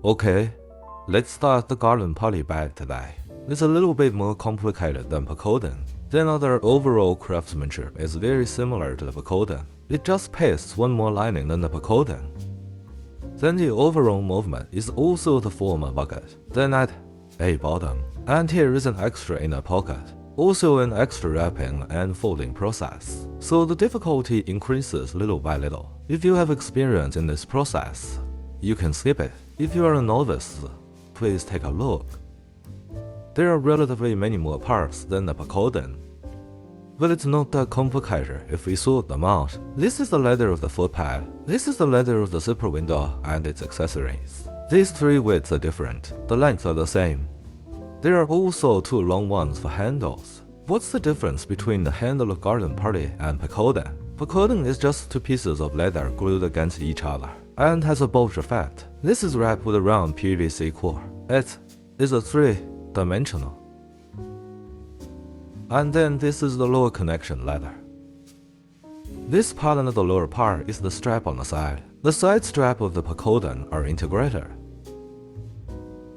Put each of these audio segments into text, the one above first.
Okay, let's start the garden party bag today. It's a little bit more complicated than pagoda. Then other overall craftsmanship is very similar to the pagoda. It just pastes one more lining than the pagoda. Then the overall movement is also to form a bucket. Then add a bottom. And here is an extra inner pocket. Also an extra wrapping and folding process. So the difficulty increases little by little. If you have experience in this process, you can skip it. If you are a novice, please take a look. There are relatively many more parts than the pagoda, but it's not that complicated if we sort them out. This is the leather of the footpad, this is the leather of the zipper window and its accessories. These three widths are different, the lengths are the same. There are also two long ones for handles. What's the difference between the handle of garden party and pagoda? Pagoda is just two pieces of leather glued against each other and has a bulge effect. This is wrapped with a round PVC core. It is a three-dimensional. And then this is the lower connection leather. This part under the lower part is the strap on the side. The side strap of the pagoda are integrated.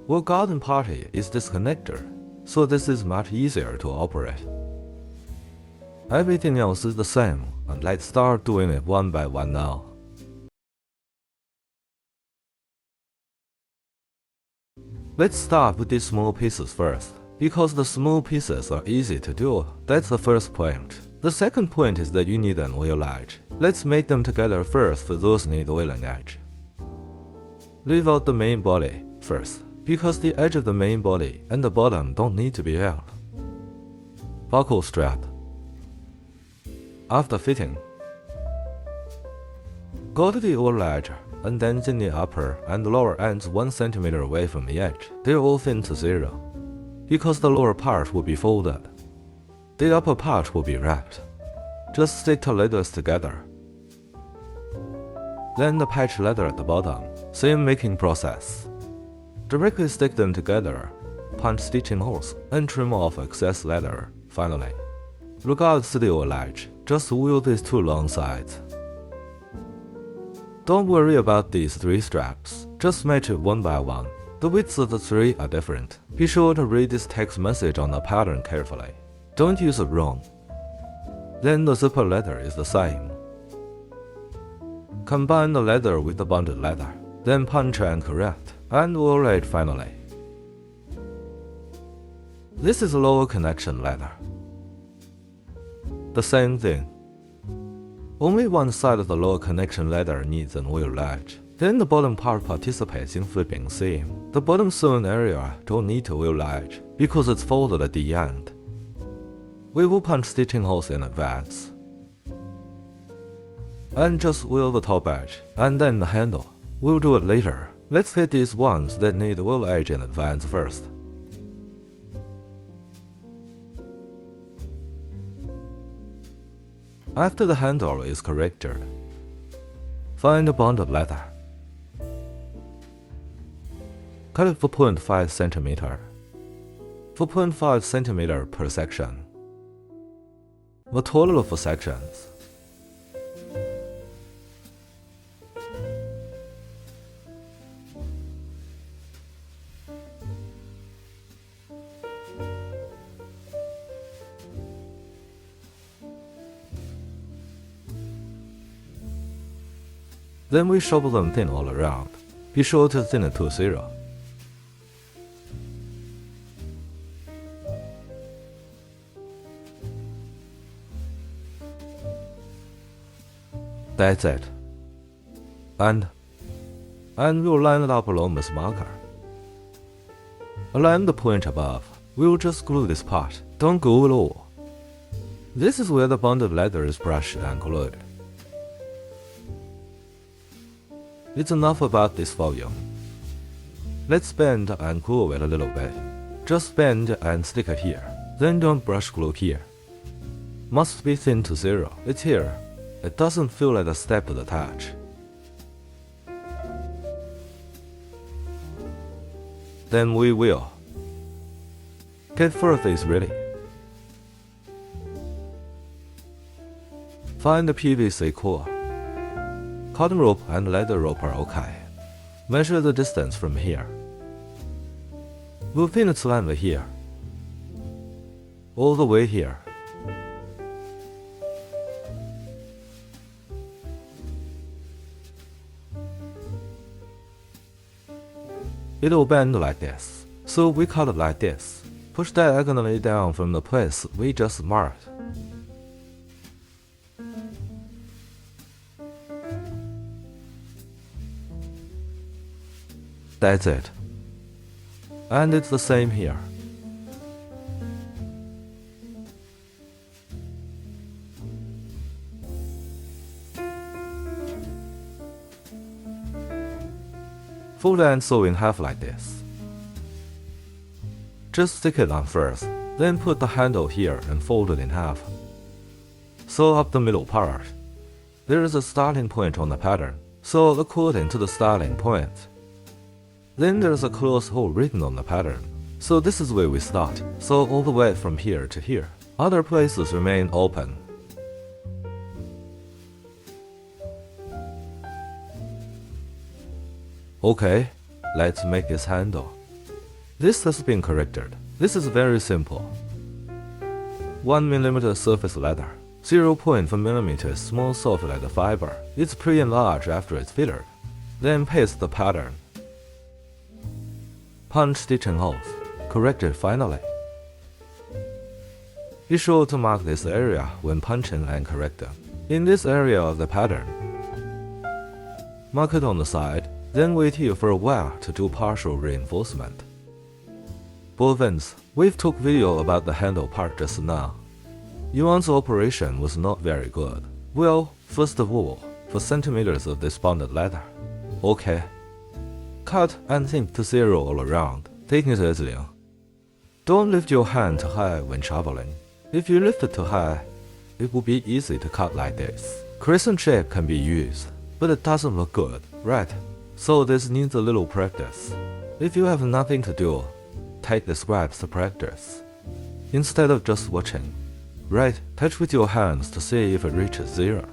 Well, garden party is this connector, so this is much easier to operate. Everything else is the same, and let's start doing it one by one now. Let's start with these small pieces first. Because the small pieces are easy to do, that's the first point. The second point is that you need an oil edge. Let's make them together first for those need oiling edge. Leave out the main body first, because the edge of the main body and the bottom don't need to be held. Buckle strap. After fitting, go to the oil edge and then in the upper and lower ends 1 cm away from the edge. They're all thin to 0. Because the lower part will be folded. The upper part will be wrapped. Just stick the leathers together. Then the patch leather at the bottom. Same making process. Directly stick them together, punch stitching holes, and trim off excess leather. Finally, regards to the oil edge, just oil these two long sides. Don't worry about these 3 straps, just match it one by one. The widths of the 3 are different. Be sure to read this text message on the pattern carefully. Don't use it wrong. Then the zipper leather is the same. Combine the leather with the bonded leather, then punch and correct, and oil it finally. This is lower connection leather. The same thing. Only one side of the lower connection leather needs an oil edge. Then the bottom part participates in flipping seam. The bottom sewn area don't need to oil edge because it's folded at the end. We will punch stitching holes in advance. And just oil the top edge, and then the handle. We'll do it later. Let's hit these ones that need oil edge in advance first. After the handle is corrected, find a bonded leather. Cut it for 0.5 cm. For 0.5 cm per section. A total of 4 sections. Then we shovel them thin all around. Be sure to thin it to 0. That's it. And we'll line it up along this marker. Align the point above. We'll just glue this part. Don't glue it all. This is where the bonded leather is brushed and glued. It's enough about this volume. Let's bend and glue it a little bit. Just bend and stick it here. Then don't brush glue here. Must be thin to 0. It's here. It doesn't feel like a step to attach. Then we will get furthers ready. Find the PVC core. Cotton rope and leather rope are okay. Measure the distance from here. We'll pin its length here. All the way here. It'll bend like this, so we cut it like this. Push diagonally down from the place we just marked. That's it. And it's the same here. Fold and sew in half like this. Just stick it on first, then put the handle here and fold it in half. Sew up the middle part. There is a starting point on the pattern, sew according to the starting point. Then there's a close hole written on the pattern, so this is where we start. Sew all the way from here to here. Other places remain open. Okay, let's make this handle. This has been corrected. This is very simple. 1 mm surface leather, 0.4 mm small soft leather fiber. It's pre-enlarged after it's fitted. Then paste the pattern. Punch stitching holes. Correct it finally. Be sure to mark this area when punching and correcting. In this area of the pattern, mark it on the side, then wait here for a while to do partial reinforcement. Both ends. We've took video about the handle part just now. Yuan's operation was not very good. Well, first of all, for centimeters of this bonded leather. Okay. Cut and think to 0 all around, taking it easily. Don't lift your hand too high when traveling. If you lift it too high, it will be easy to cut like this. Crescent shape can be used, but it doesn't look good, right? So this needs a little practice. If you have nothing to do, take the scraps to practice. Instead of just watching, right? Touch with your hands to see if it reaches 0.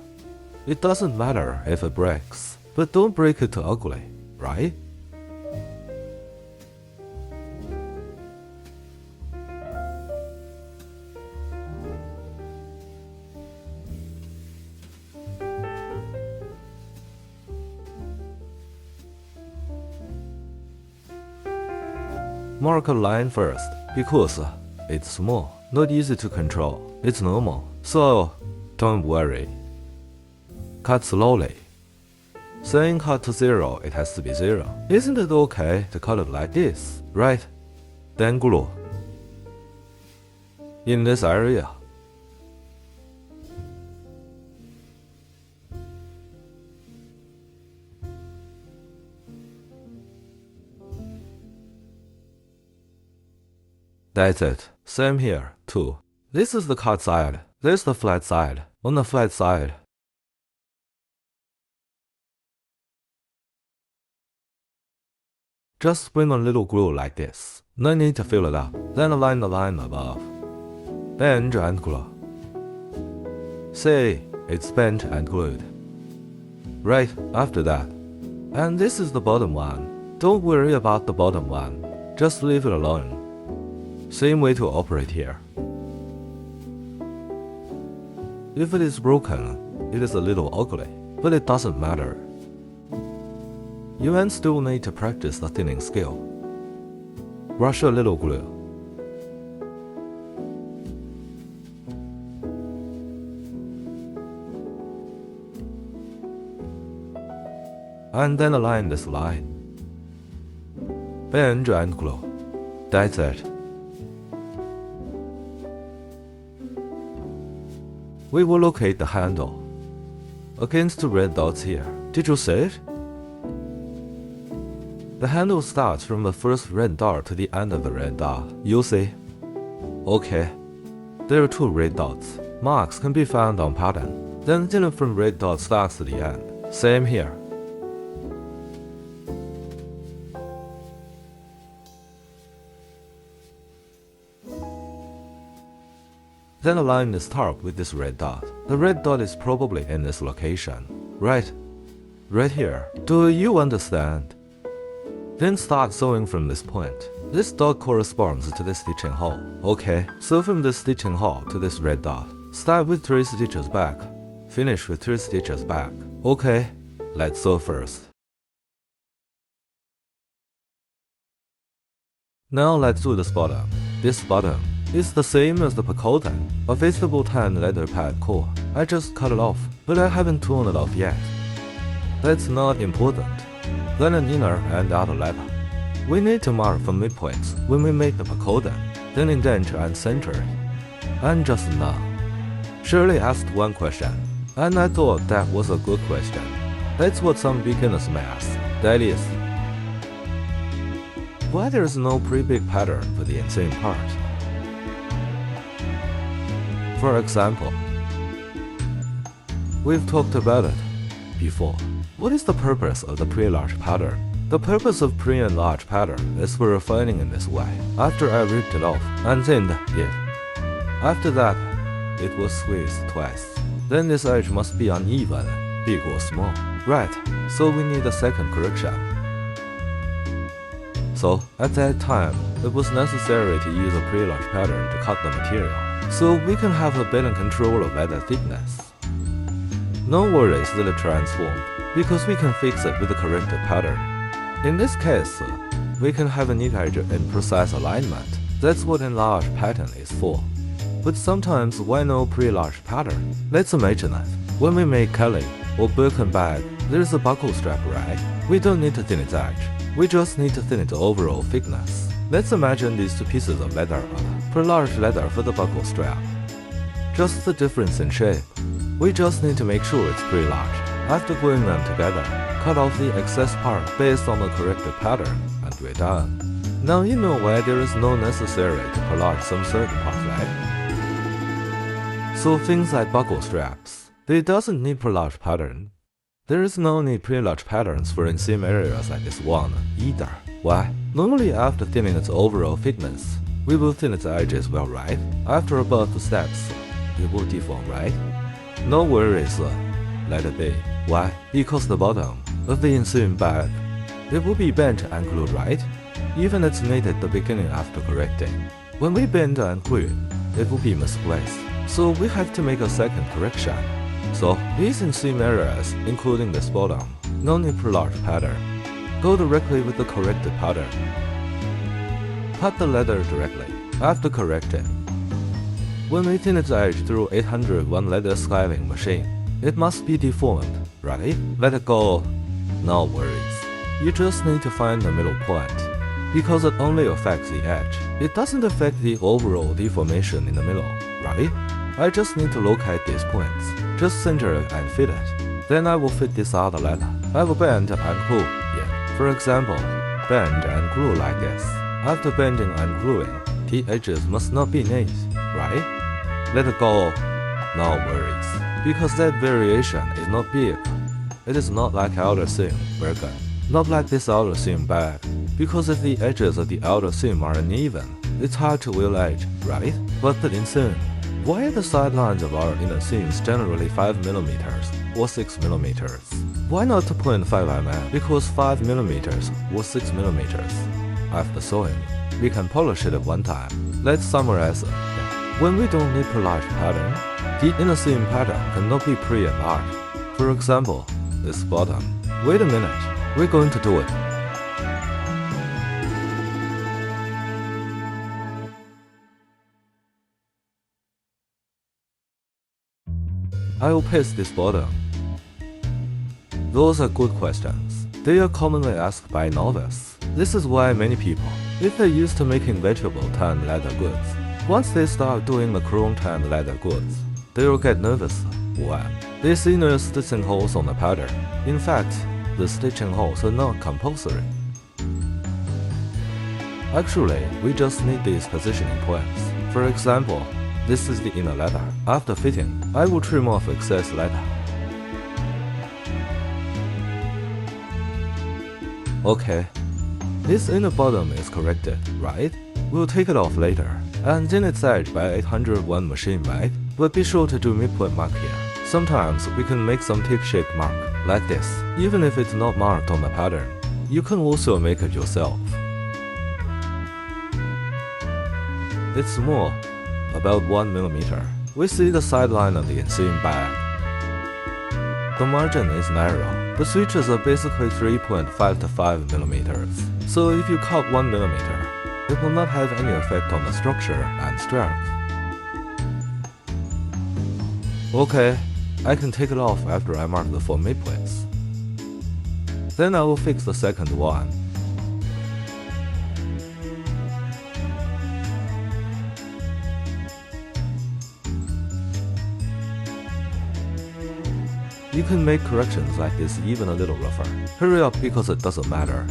It doesn't matter if it breaks, but don't break it too ugly, right? Mark a line first, because it's small, not easy to control. It's normal, so don't worry. Cut slowly. Saying cut to 0, it has to be 0. Isn't it okay to cut it like this, right? Then glue. In this area. That's it. Same here, too. This is the cut side. There's the flat side. On the flat side, just spin a little glue like this. No need to fill it up. Then align the line above. Bend and glue. See, it's bent and glued. Right after that. And this is the bottom one. Don't worry about the bottom one. Just leave it alone. Same way to operate here. If it is broken, it is a little ugly, but it doesn't matter. You still need to practice the thinning skill. Brush a little glue. And then align this line. Bend and glue. That's it. We will locate the handle against the red dots here. Did you see it? The handle starts from the first red dot to the end of the red dot. You see? Okay. There are 2 red dots. Marks can be found on pattern. Then thinner from red dot starts to the end. Same here. Then align this top with this red dot. The red dot is probably in this location. Right here. Do you understand? Then start sewing from this point. This dot corresponds to this stitching hole. Okay, so from this stitching hole to this red dot, start with 3 stitches back. Finish with 3 stitches back. Okay, let's sew first. Now let's do this bottom. This bottom is the same as the percodan, a vegetable tan leather pad core. I just cut it off, but I haven't torn it off yet. That's not important. Then an inner and outer leather. We need to mark the midpoints when we make the percodan, then indent and center it. And just now, Shirley asked one question, and I thought that was a good question. That's what some beginners may ask. That is, why there is no pre-big pattern for the inseam part? For example, we've talked about it before. What is the purpose of the pre-large pattern? The purpose of pre and large pattern is for refining in this way. After I ripped it off and thinned it. After that, it was squeezed twice. Then this edge must be uneven, big or small. Right, so we need a second correction. So, at that time, it was necessary to use a pre-large pattern to cut the material, so we can have a better control of leather thickness. No worries that it transformed, because we can fix it with the corrected pattern. In this case, we can have a neat edge and precise alignment. That's what enlarged pattern is for. But sometimes why no pre-large pattern? Let's imagine that when we make Kelly or Birkin bag, there's a buckle strap, right? We don't need to thin its edge. We just need to thin its overall thickness. Let's imagine these 2 pieces of leather are pre-large leather for the buckle strap. Just the difference in shape. We just need to make sure it's pre-large. After gluing them together, cut off the excess part based on the corrected pattern, and we're done. Now you know why there is no necessary to pre-large some certain parts, right? So things like buckle straps, they doesn't need pre-large pattern. There is no need pre-large patterns for inseam areas like this one either. Why? Normally after thinning its overall thickness, we will thin its edges well, right? After about 2 steps, it will deform, right? No worries, let it be. Why? Because the bottom of the inseam bag, it will be bent and glued, right? Even it's made at the beginning after correcting. When we bend and glue, it will be misplaced. So we have to make a second correction. So these inseam areas, including this bottom, no need for large pattern. Go directly with the corrected pattern. Cut the leather directly after correcting. When we thin its edge through 801 leather scaling machine, it must be deformed, right? Let it go. No worries. You just need to find the middle point, because it only affects the edge. It doesn't affect the overall deformation in the middle, right? I just need to locate these points. Just center it and fit it. Then I will fit this other leather. I will bend and glue it. For example, bend and glue like this. After bending and gluing, the edges must not be neat, right? Let it go. No worries. Because that variation is not big. It is not like outer seam Birkin. Not like this outer seam bag. Because if the edges of the outer seam are uneven, it's hard to wheel edge, right? But the inseam. Why are the sidelines of our inner seams generally 5mm or 6mm? Why not 2.5 mm? Because 5mm or 6mm. After sewing, we can polish it at one time. Let's summarize it. When we don't need pre-large pattern, the inner seam pattern cannot be pre-enlarged. For example, this bottom. Wait a minute, we're going to do it. I will paste this bottom. Those are good questions. They are commonly asked by novices. This is why many people, if they're used to making vegetable tan leather goods, once they start doing the chrome tan leather goods, they will get nervous when they see no stitching holes on the pattern. In fact, the stitching holes are not compulsory. Actually, we just need these positioning points. For example, this is the inner leather. After fitting, I will trim off excess leather. Okay, this inner bottom is corrected, right? We'll take it off later, and thin its edge by 801 machine, right? But be sure to do midpoint mark here. Sometimes we can make some tick-shaped mark, like this, even if it's not marked on the pattern. You can also make it yourself. It's small, about 1 mm. We see the sideline of the inseam bag. The margin is narrow. The switches are basically 3.5 to 5 mm. So if you cut 1 mm, it will not have any effect on the structure and strength. Okay, I can take it off after I mark the 4 midpoints. Then I will fix the second one. You can make corrections like this even a little rougher. Hurry up because it doesn't matter.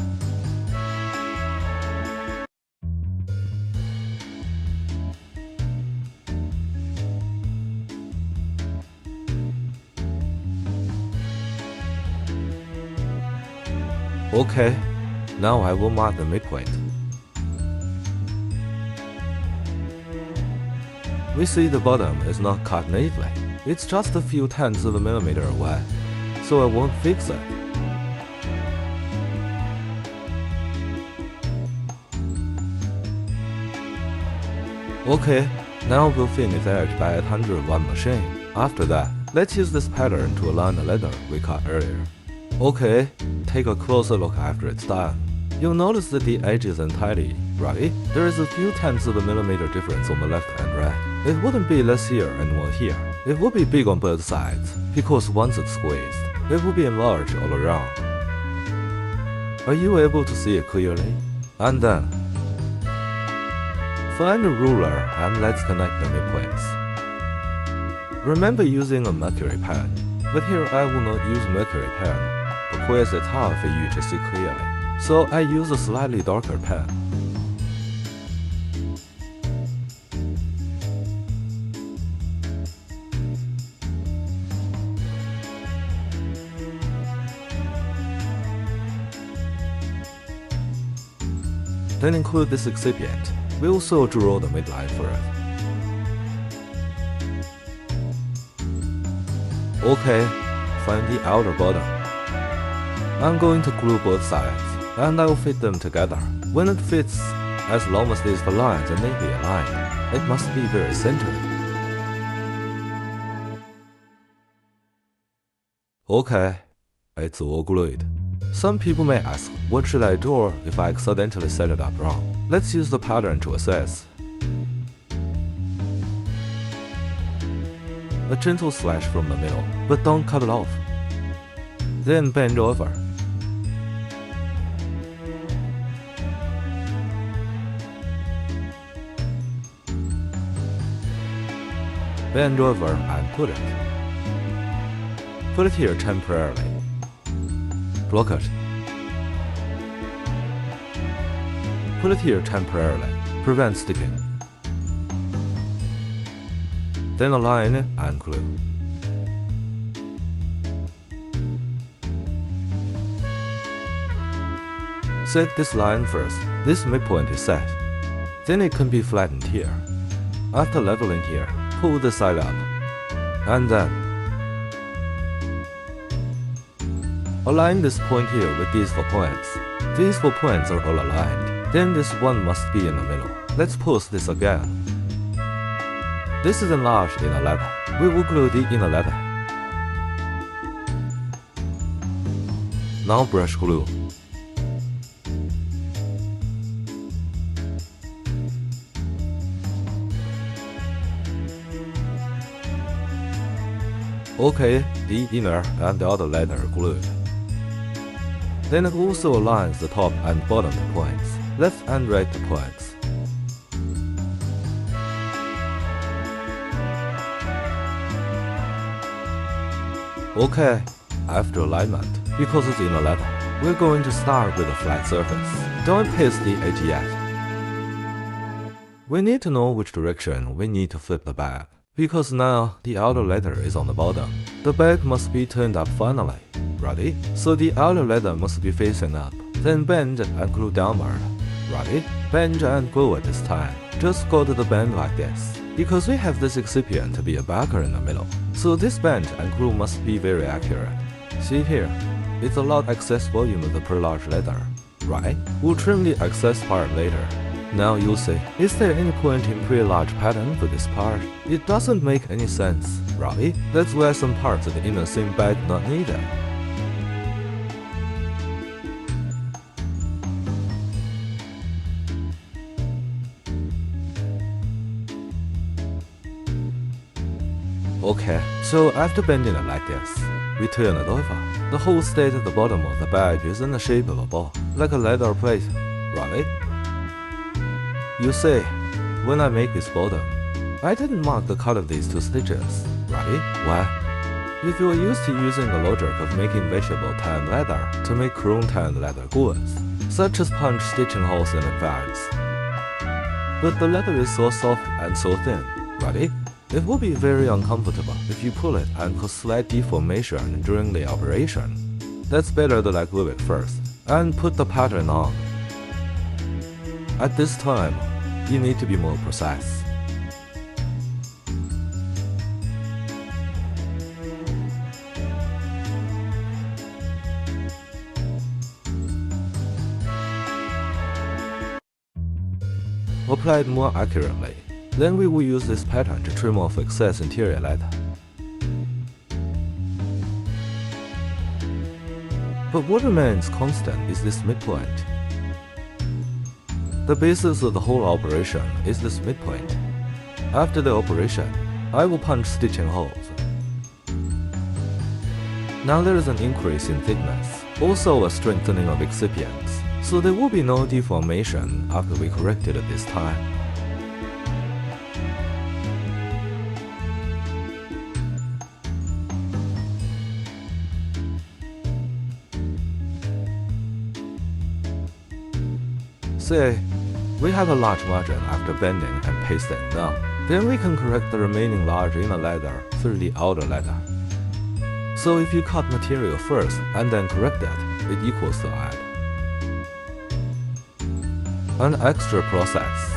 Okay, now I will mark the midpoint. We see the bottom is not cut neatly. It's just a few tenths of a millimeter away, so I won't fix it. Okay, now we'll finish the edge by 801 machine. After that, let's use this pattern to align the leather we cut earlier. Okay, take a closer look after it's done. You'll notice that the edge isn't tidy, right? There is a few tenths of a millimeter difference on the left and right. It wouldn't be less here and more here. It would be big on both sides, because once it's squeezed, it will be enlarged all around. Are you able to see it clearly? And then, find a ruler and let's connect the midpoints. Remember using a mercury pen, but here I will not use mercury pen because it's hard for you to see clearly. So I use a slightly darker pen. Then include this excipient. We also draw the midline for it. Okay, find the outer bottom. I'm going to glue both sides, and I will fit them together. When it fits, as long as these lines are neatly aligned, it must be very centered. Okay, it's all glued. Some people may ask, what should I do if I accidentally set it up wrong? Let's use the pattern to assess. A gentle slash from the middle, but don't cut it off. Then bend over. Bend over and put it. Put it here temporarily. Block it. Put it here temporarily. Prevent sticking. Then align it and glue. Set this line first. This midpoint is set. Then it can be flattened here. After leveling here, pull the side up. And then align this point here with these 4 points. These 4 points are all aligned. Then this one must be in the middle. Let's pause this again. This is enlarged inner leather. We will glue the inner leather. Now brush glue. Okay, the inner and the outer leather are glued. Then it also aligns the top and bottom points, left and right points. Okay, after alignment, because it's inner leather, we're going to start with a flat surface. Don't paste the edge yet. We need to know which direction we need to flip the bag, because now the outer leather is on the bottom. The bag must be turned up finally. Ready? So the outer leather must be facing up. Then bend and glue downward. Ready? Bend and glue at this time. Just go to the bend like this. Because we have this excipient to be a backer in the middle, so this bend and glue must be very accurate. See here. it's a lot excess volume of the pre-large leather, right? We'll trim the excess part later. Now you'll say, is there any point in pre-large pattern for this part? It doesn't make any sense, right? That's why some parts of the inner seam bag not needed. Okay, so after bending it like this, we turn it over. The whole state at the bottom of the bag is in the shape of a ball, like a leather plate, right? You say, when I make this bottom, I didn't mark the cut of these 2 stitches, right? Why? If you are used to using the logic of making vegetable tanned leather to make chrome tanned leather goods, such as punch stitching holes in advance. But the leather is so soft and so thin, right? It will be very uncomfortable if you pull it and cause slight deformation during the operation. That's better to like glue it first and put the pattern on. At this time, you need to be more precise. Apply it more accurately. Then we will use this pattern to trim off excess interior leather. But what remains constant is this midpoint. The basis of the whole operation is this midpoint. After the operation, I will punch stitching holes. Now there is an increase in thickness, also a strengthening of excipients, so there will be no deformation after we correct it at this time. Say, we have a large margin after bending and pasting down. Then we can correct the remaining large inner leather through the outer leather. So if you cut material first and then correct it, it equals to add. An extra process.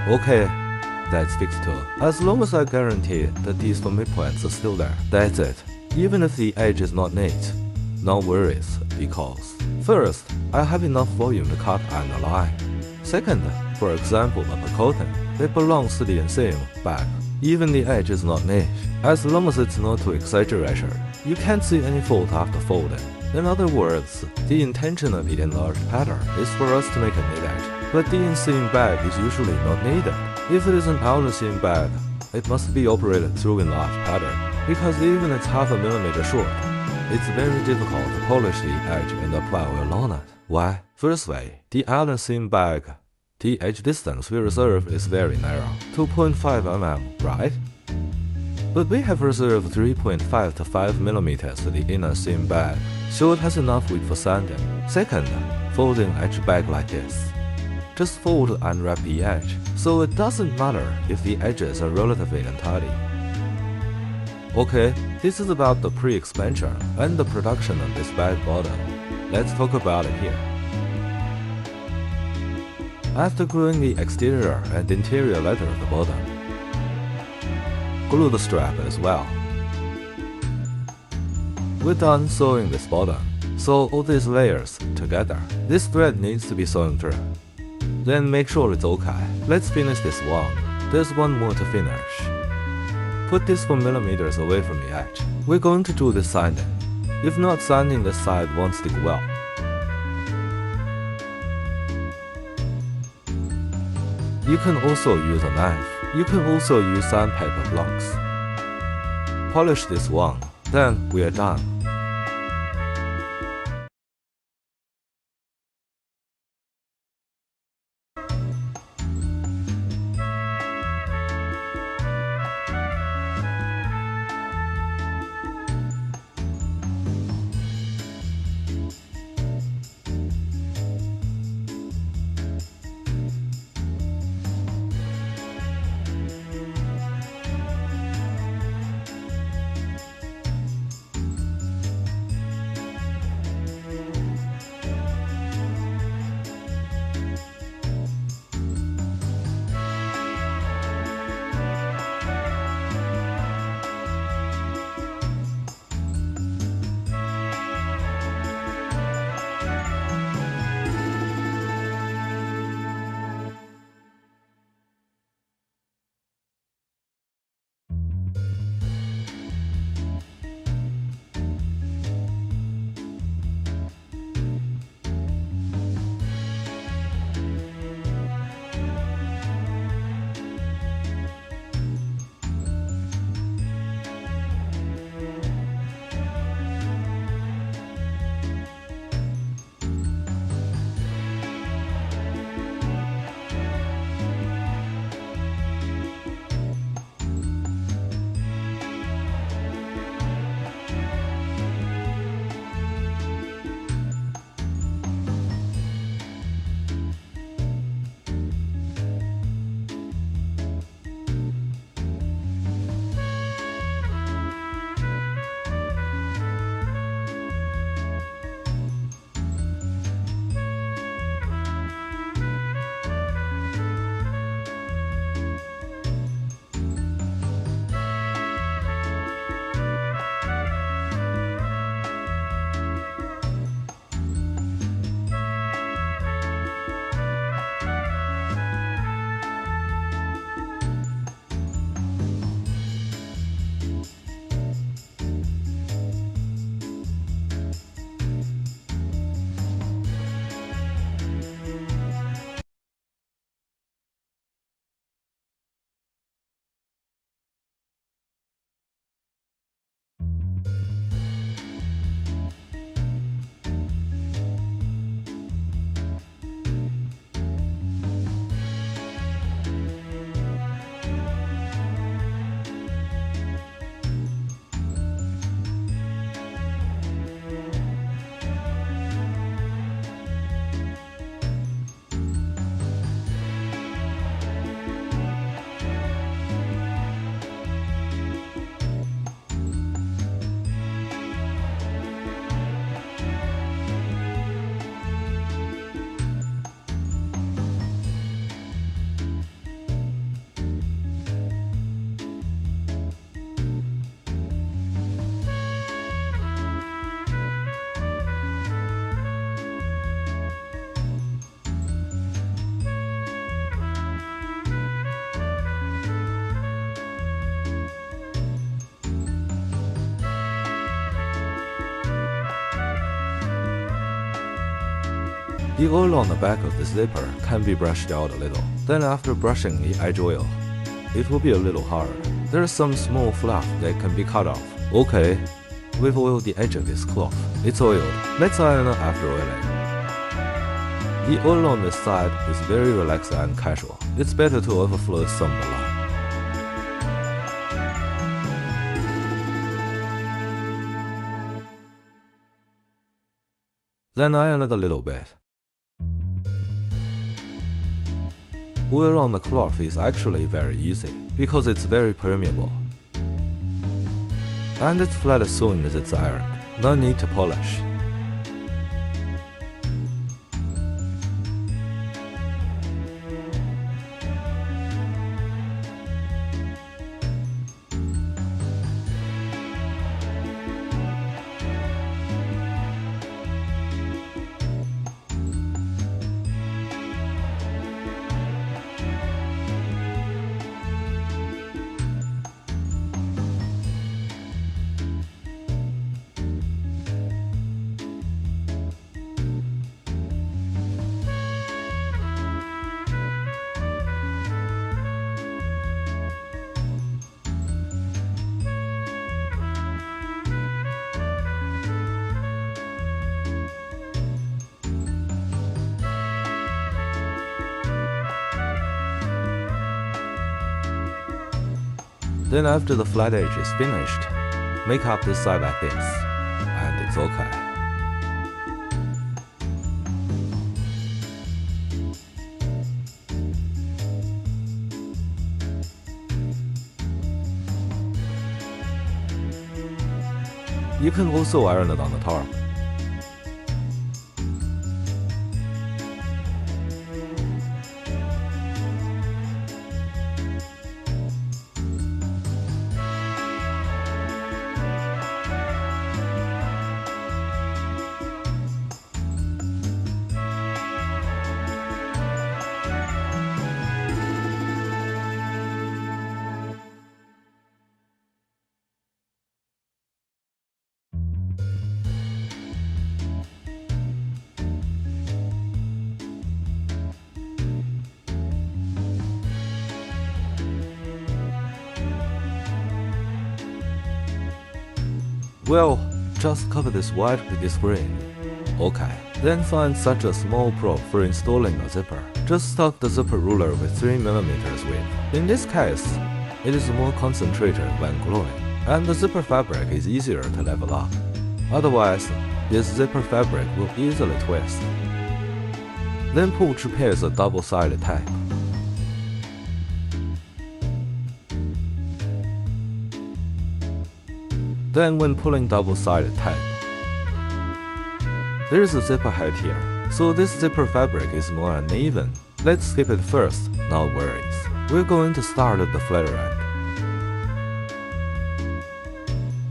Okay. That's fixed too. As long as I guarantee that these midpoints are still there, that's it. Even if the edge is not neat, no worries, because first, I have enough volume to cut and align. Second, for example, the pacotin, it belongs to the inseam bag. Even the edge is not neat, as long as it's not too exaggerated. You can't see any fold after folding. In other words, the intention of the enlarged pattern is for us to make a neat edge, but the inseam bag is usually not needed. If it is an outer seam bag, it must be operated through enlarged pattern, because even it's half a millimeter short, it's very difficult to polish the edge and apply oil on it. Why? Firstly, the outer seam bag, the edge distance we reserve is very narrow, 2.5 mm, right? But we have reserved 3.5 to 5 millimeters for the inner seam bag, so it has enough width for sanding. Second, folding edge bag like this. Just fold and unwrap the edge, so it doesn't matter if the edges are relatively untidy. Okay, this is about the pre-expansion and the production of this bag bottom. Let's talk about it here. After gluing the exterior and interior leather at the bottom, glue the strap as well. We're done sewing this bottom, sew all these layers together. This thread needs to be sewn through. Then make sure it's okay. Let's finish this one. There's one more to finish. Put this 4 millimeters away from the edge. We're going to do the sanding. If not, sanding this side won't stick well. You can also use a knife. You can also use sandpaper blocks. Polish this one, then we are done. The oil on the back of the zipper can be brushed out a little. Then after brushing the edge oil, it will be a little hard. There is some small fluff that can be cut off. Okay, we've oiled the edge of this cloth. It's oiled. Let's iron it after oiling. The oil on this side is very relaxed and casual. It's better to overflow some of the line. Then iron it a little bit. Oil on the cloth is actually very easy because it's very permeable. And it's flat as soon as it's ironed. No need to polish. Then after the flat edge is finished, make up this side like this, and it's okay. You can also iron it on the top. Well, just cover this white with this green. Okay, then find such a small probe for installing a zipper. Just stock the zipper ruler with 3mm width. In this case, it is more concentrated when gluing, and the zipper fabric is easier to level up. Otherwise, this zipper fabric will easily twist. Then pull to pair a double-sided tape. Then when pulling double-sided tape, there is a zipper head here, so this zipper fabric is more uneven. Let's skip it first, no worries. We're going to start at the flatter end.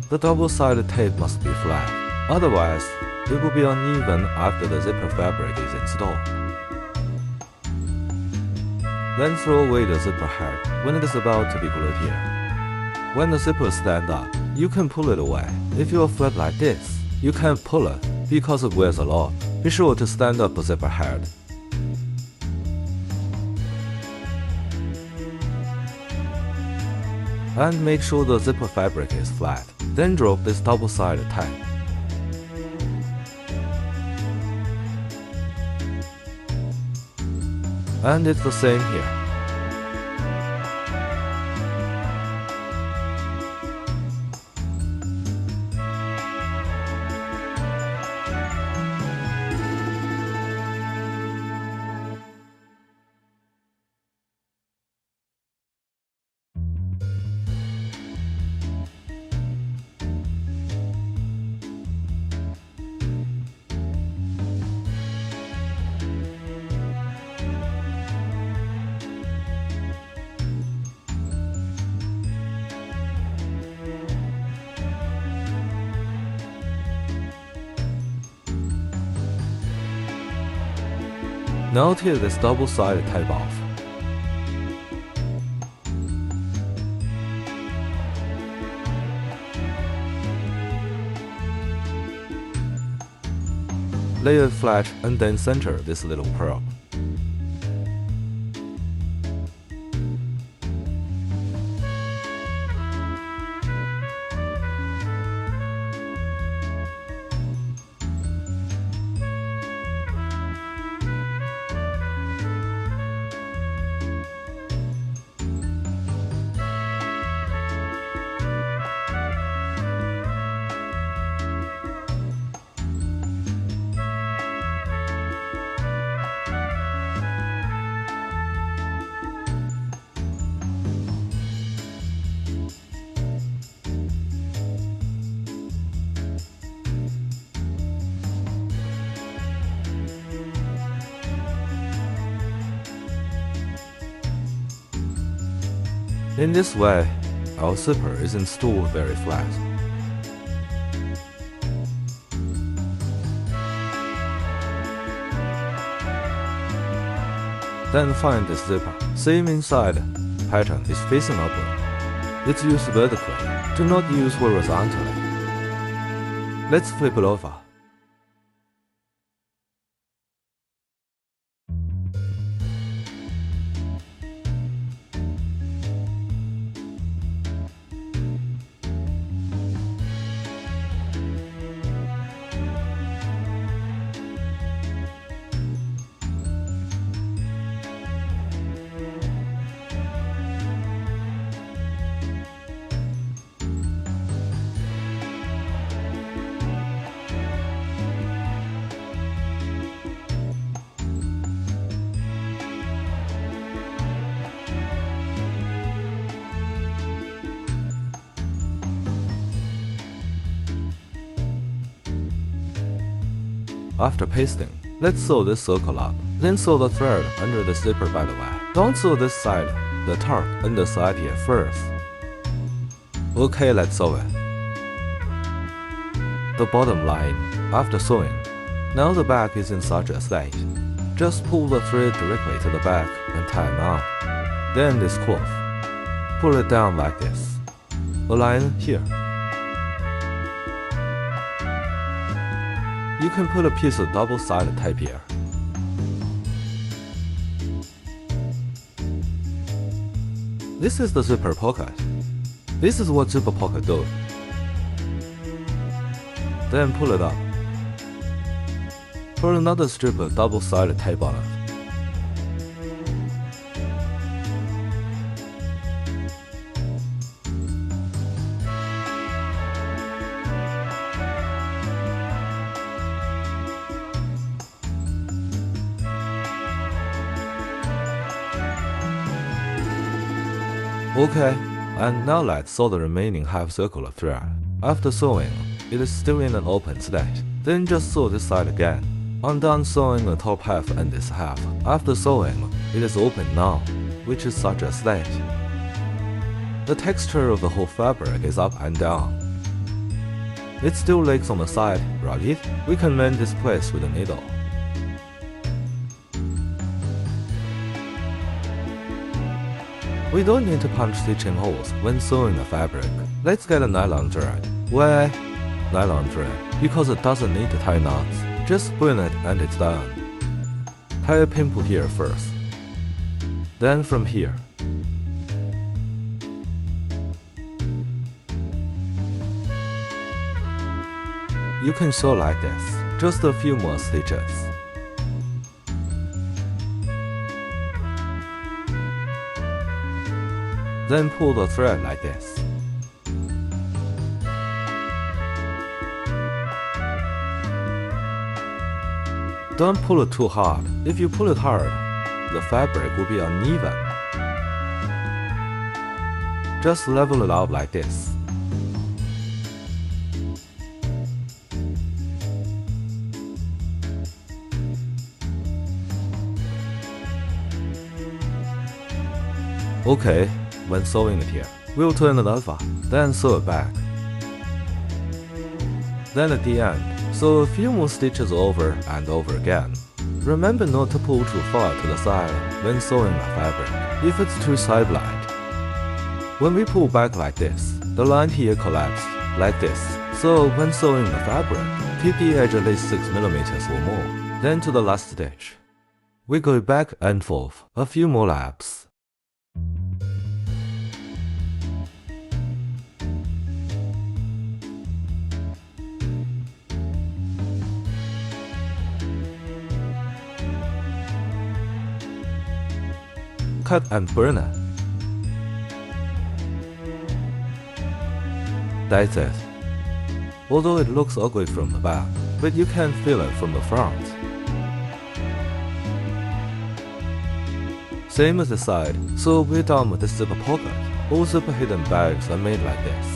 The double-sided tape must be flat, otherwise it will be uneven after the zipper fabric is installed. Then throw away the zipper head when it is about to be glued here. When the zipper stands up, you can pull it away. If you are flat like this, you can't pull it because it wears a lot. Be sure to stand up the zipper head. And make sure the zipper fabric is flat. Then drop this double-sided tape. And it's the same here. Now tear this double-sided tape off. lay it flat and then center this little pearl. In this way, our zipper is installed very flat. Then find this zipper. Same inside, pattern is facing upward. It's used vertically. Do not use horizontally. Let's flip it over. After pasting, let's sew this circle up. Then sew the thread under the zipper by the way. Don't sew this side, the top and the side here first. Okay, let's sew it. The bottom line, after sewing. Now the back is in such a state. Just pull the thread directly to the back and tie it on. Then this cloth. Pull it down like this. Align here. You can put a piece of double-sided tape here. This is the zipper pocket. This is what zipper pocket does. Then pull it up. Put another strip of double-sided tape on it. Okay, and now let's sew the remaining half circle of thread. After sewing, it is still in an open state. Then just sew this side again. I'm done sewing the top half and this half. After sewing, it is open now, which is such a state. The texture of the whole fabric is up and down. It still leaks on the side, right? We can mend this place with a needle. We don't need to punch stitching holes when sewing the fabric. Let's get a nylon thread. Why nylon thread? Because it doesn't need to tie knots. Just spin it and it's done. Tie a pimple here first. Then from here. You can sew like this. Just a few more stitches. Then pull the thread like this. Don't pull it too hard. If you pull it hard, the fabric will be uneven. Just level it out like this. Okay. When sewing it here, we'll turn it over, then sew it back. Then at the end, sew a few more stitches over and over again. Remember not to pull too far to the side when sewing the fabric, if it's too side-blind. When we pull back like this, the line here collapses, like this, So when sewing the fabric, keep the edge at least 6 mm or more. Then to the last stitch. We go back and forth a few more laps. Cut and burn it. That's it. Although it looks ugly from the back, but you can feel it from the front. Same as the side, so we're done with the zipper pocket. All zipper hidden bags are made like this.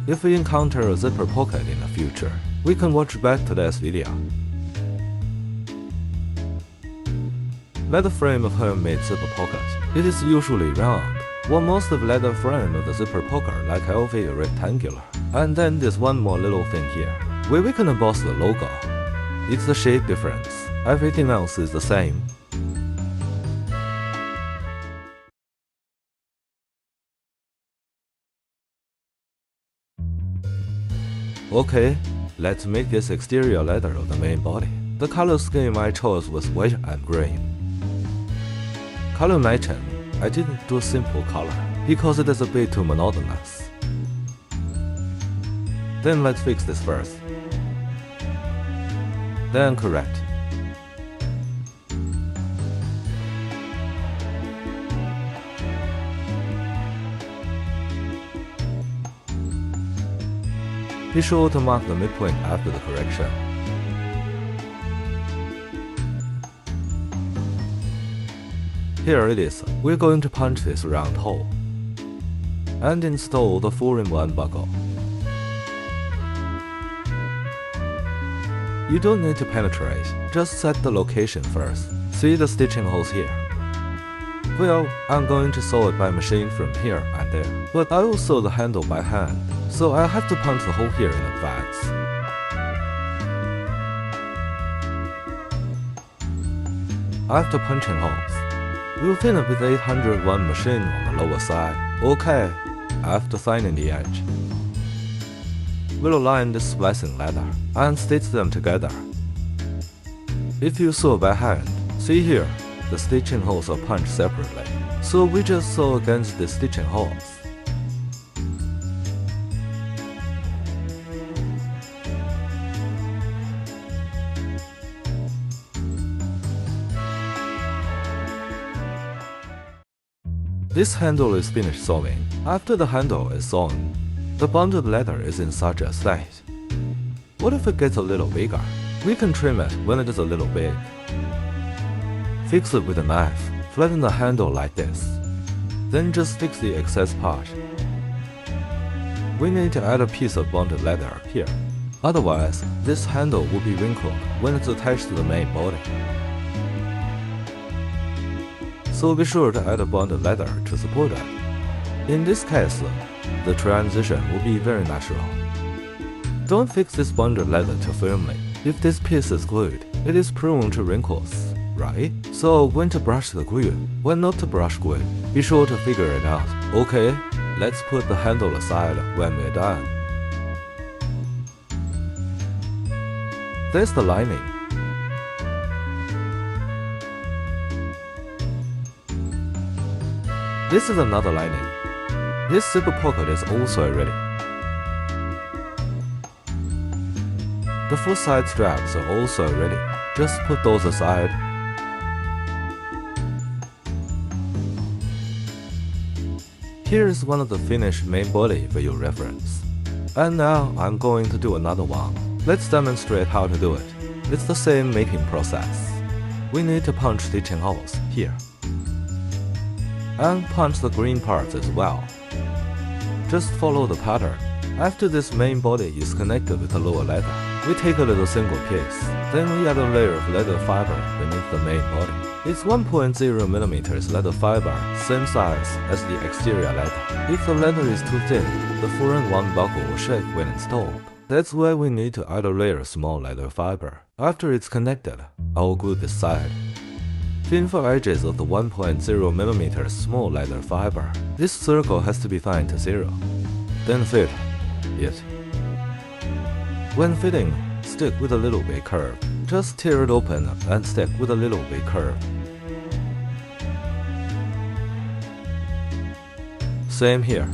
If we encounter a zipper pocket in the future, we can watch back to this video. Leather frame of handmade zipper pocket. It is usually round, while most of leather frame of the zipper pocket like healthy or rectangular. And then there's one more little thing here, where we can emboss the logo. It's the shape difference. Everything else is the same. Okay, let's make this exterior leather of the main body. The color scheme I chose was white and green. Color matching, I didn't do simple color, because it is a bit too monotonous. Then let's fix this first. Then correct. Be sure to mark the midpoint after the correction. Here it is. We're going to punch this round hole and install the 4-in-1 buckle. You don't need to penetrate, just set the location first. See the stitching holes here? Well, I'm going to sew it by machine from here and there, but I will sew the handle by hand, so I'll have to punch the hole here in advance. After punching holes, we'll thin it with 801 machine on the lower side. Okay, after thinning the edge, we'll align the splicing leather and stitch them together. If you sew by hand, see here, the stitching holes are punched separately, so we just sew against the stitching holes. This handle is finished sewing. After the handle is sewn, the bundled leather is in such a state. What if it gets a little bigger? We can trim it when it is a little big. Fix it with a knife, flatten the handle like this. Then just fix the excess part. We need to add a piece of bonded leather here. Otherwise, this handle will be wrinkled when it's attached to the main body. So be sure to add a bonded leather to support it. In this case, the transition will be very natural. Don't fix this bonded leather too firmly. If this piece is glued, it is prone to wrinkles, right? So when to brush the glue, when not to brush glue, be sure to figure it out. Okay, let's put the handle aside when we're done. There's the lining. This is another lining. This zipper pocket is also ready. The 4 side straps are also ready. Just put those aside. Here is one of the finished main body for your reference. And now I'm going to do another one. Let's demonstrate how to do it. It's the same making process. We need to punch stitching holes here. And punch the green parts as well. Just follow the pattern. After this main body is connected with the lower leather, we take a little single piece. Then we add a layer of leather fiber beneath the main body. It's 1.0 mm leather fiber, same size as the exterior leather. If the leather is too thin, the 4-in-1 buckle will shake when installed. That's why we need to add a layer of small leather fiber. After it's connected, I'll glue this side. Thin for edges of the 1.0 mm small leather fiber. This circle has to be thinned to 0. then fit it. When fitting, stick with a little bit curve. Just tear it open and stick with a little bit curve. Same here.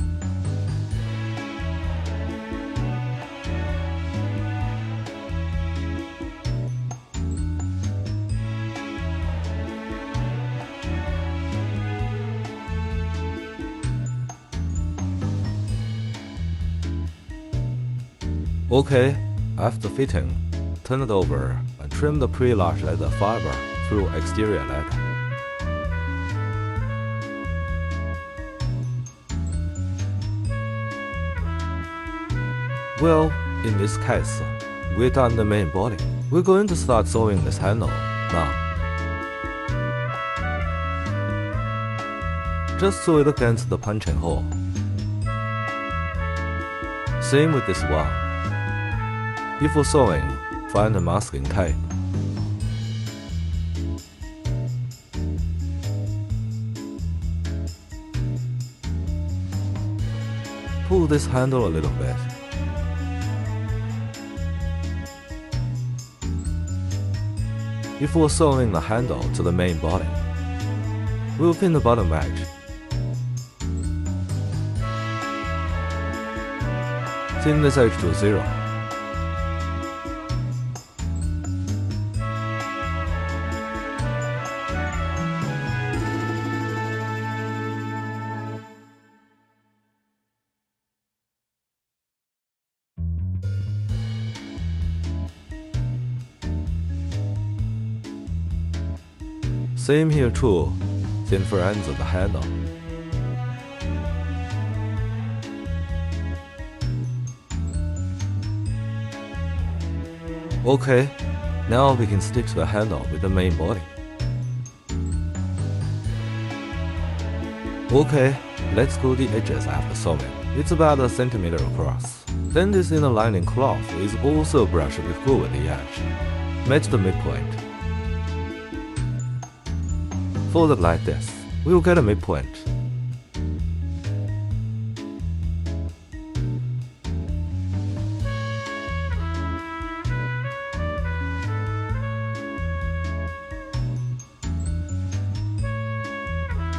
Okay, after fitting, turn it over and trim the pre-large leather fiber through exterior leather. Well, in this case, we're done the main body. We're going to start sewing this handle now. Just sew it against the punching hole. Same with this one. Before sewing, find a masking tape. Pull this handle a little bit. Before sewing the handle to the main body, we'll pin the bottom edge. Thin this edge to 0. Same here too, thin for ends of the handle. Okay, now we can stitch the handle with the main body. Okay, let's glue the edges after sewing. It's about a centimeter across. Then this inner lining cloth is also brushed with glue at the edge. Match the midpoint. Fold it like this. We'll get a midpoint.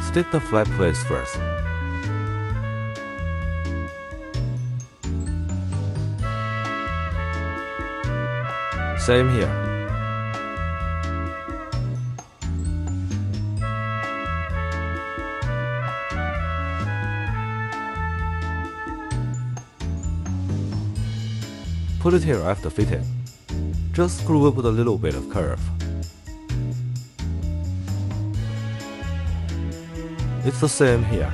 Stick the flat place first. Same here. Put it here after fitting. Just screw it with a little bit of curve. It's the same here.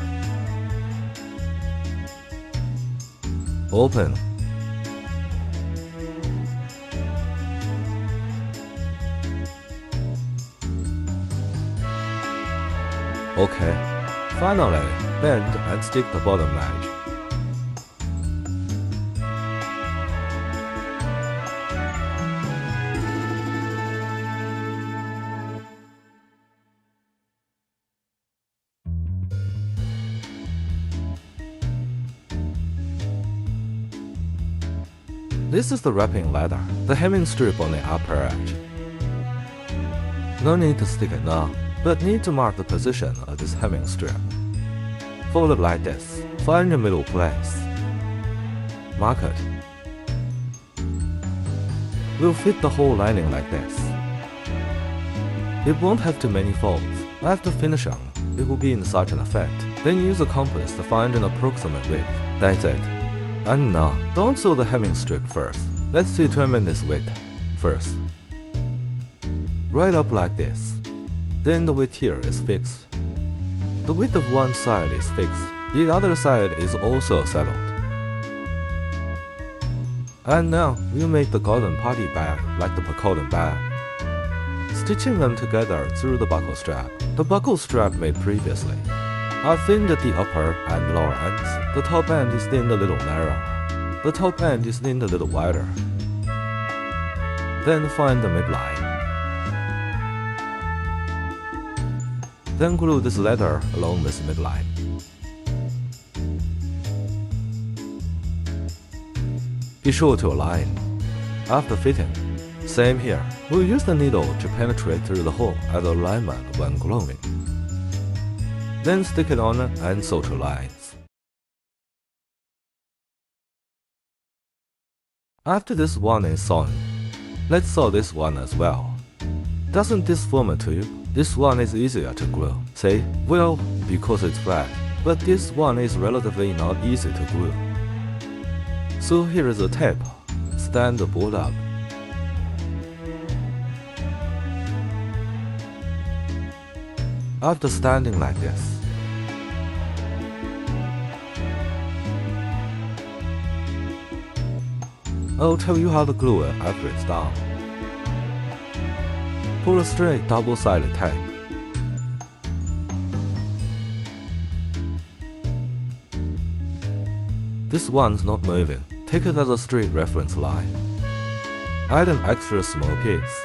Open. Okay. Finally, bend and stick the bottom edge. This is the wrapping leather, the hemming strip on the upper edge. No need to stick it now, but need to mark the position of this hemming strip. Fold it like this, find your middle place. Mark it. We'll fit the whole lining like this. It won't have too many folds. After finishing, it will be in such an effect. Then use a compass to find an approximate width. That's it. And now, don't sew the hemming strip first. Let's determine this width first. Right up like this. Then the width here is fixed. The width of one side is fixed. The other side is also settled. And now, we'll make the golden party bag like the Pacoden bag. Stitching them together through the buckle strap. The buckle strap made previously. I thinned at the upper and lower ends. The top end is thinned a little narrower. The top end is thinned a little wider. Then find the midline. Then glue this leather along this midline. Be sure to align. After fitting, same here, we'll use the needle to penetrate through the hole at the alignment when gluing. Then stick it on and sew two lines. After this one is sewn, let's sew this one as well. Doesn't this form it to you? This one is easier to glue. Say, well, because it's flat, but this one is relatively not easy to glue. So here is a tip. Stand the board up. After standing like this, I'll tell you how to glue it after it's done. Pull a straight double-sided tape. This one's not moving. Take it as a straight reference line. Add an extra small piece.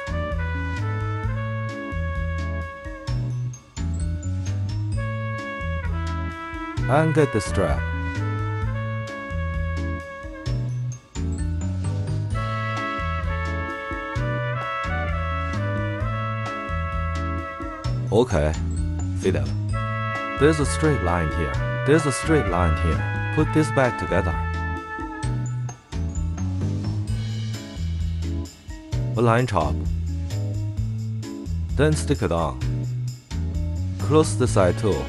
And get the strap. Okay, fit it. There's a straight line here. There's a straight line here. Put this back together. Align top. Then stick it on. Close the side too.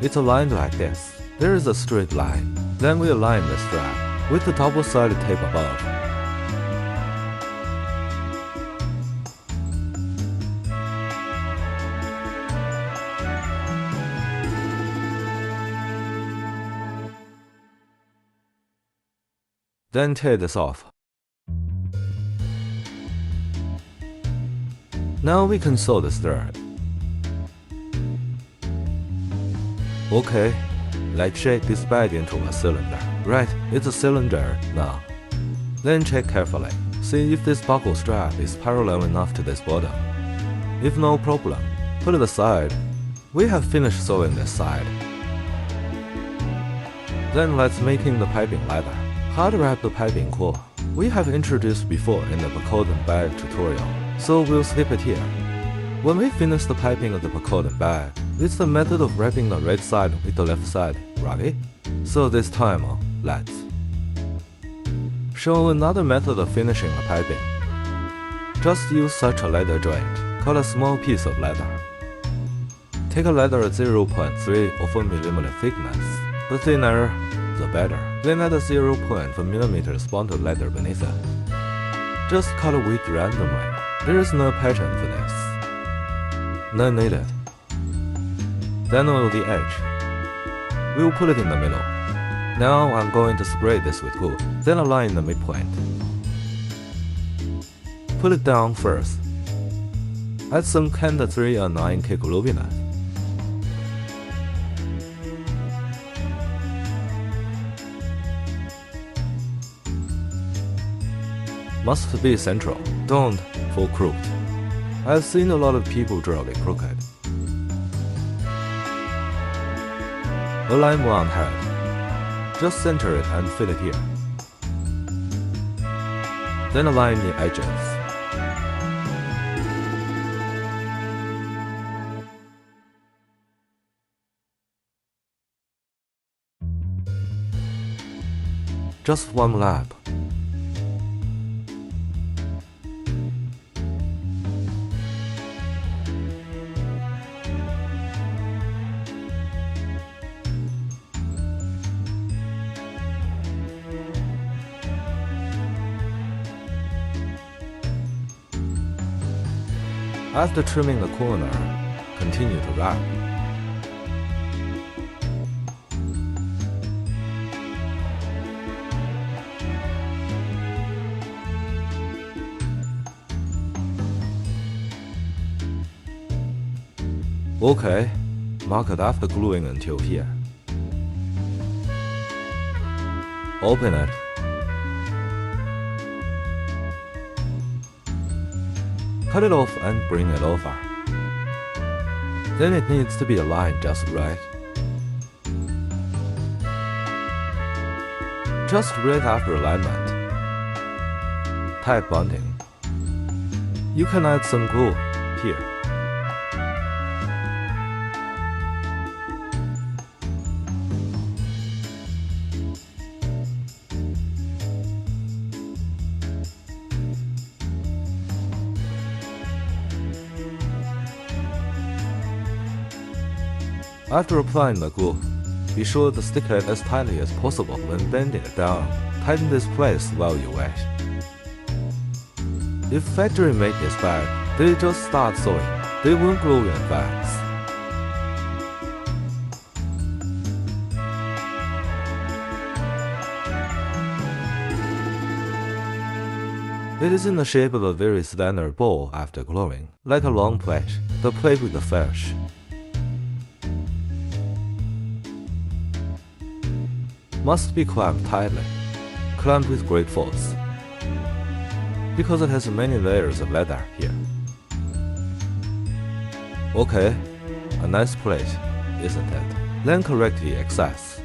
It's aligned like this. There is a straight line. Then we align the strap with the double-sided tape above. Then tear this off. Now we can sew the thread. Okay, let's shape this bag into a cylinder. Right, it's a cylinder now. Then check carefully. See if this buckle strap is parallel enough to this bottom. If no problem, put it aside. We have finished sewing this side. Then let's making the piping leather. How to wrap the piping core. We have introduced before in the Pacoden bag tutorial, so we'll skip it here. When we finish the piping of the Pacoden bag, it's the method of wrapping the right side with the left side, right? So this time, let's show another method of finishing the piping. Just use such a leather joint, cut a small piece of leather. Take a leather at 0.3 of a millimeter thickness. The thinner, the better. Then add a 0.4 millimeter spotted leather beneath it. Just cut a width randomly. There is no pattern for this. None needed. Then on the edge, we'll put it in the middle. Now I'm going to spray this with glue, then align the midpoint. Put it down first. Add some Kenda 3 and 9K glue in it. Must be central, don't fall crooked. I've seen a lot of people draw it crooked. Align one head. Just center it and fit it here. Then align the edges. Just one lap. After trimming the corner, continue to wrap. Okay, mark it after gluing until here. Open it. cut it off and bring it over. Then it needs to be aligned just right. Just right after alignment, tight bonding. You can add some glue here. After applying the glue, be sure to stick it as tightly as possible when bending it down. Tighten this place while you wait. If factory made this bag, they just start sewing. They won't glue in advance. It is in the shape of a very standard bowl after gluing, like a long plate, the plate with the fish. Must be clamped tightly, clamped with great force, because it has many layers of leather here. Okay, a nice plate, isn't it? Then correctly access.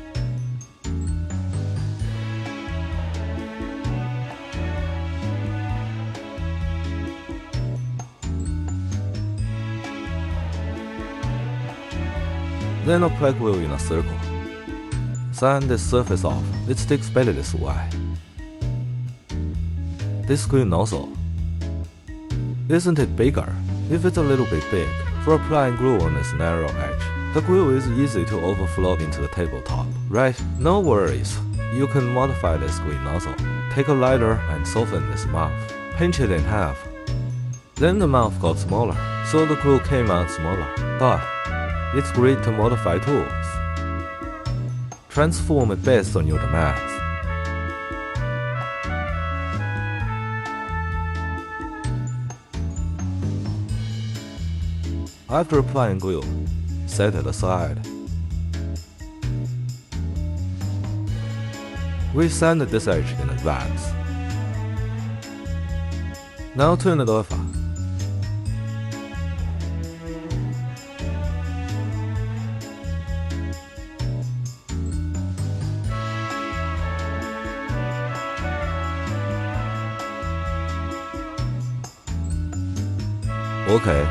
Then apply glue in a circle. Sand this surface off, it sticks better this way. This glue nozzle, isn't it bigger? If it's a little bit big, for applying glue on this narrow edge, the glue is easy to overflow into the tabletop, right? No worries, you can modify this glue nozzle. Take a lighter and soften this mouth, pinch it in half. Then the mouth got smaller, so the glue came out smaller, but it's great to modify tools. Transform it based on your demands. After applying glue, set it aside. We sanded this edge in advance. Now turn it over. Okay,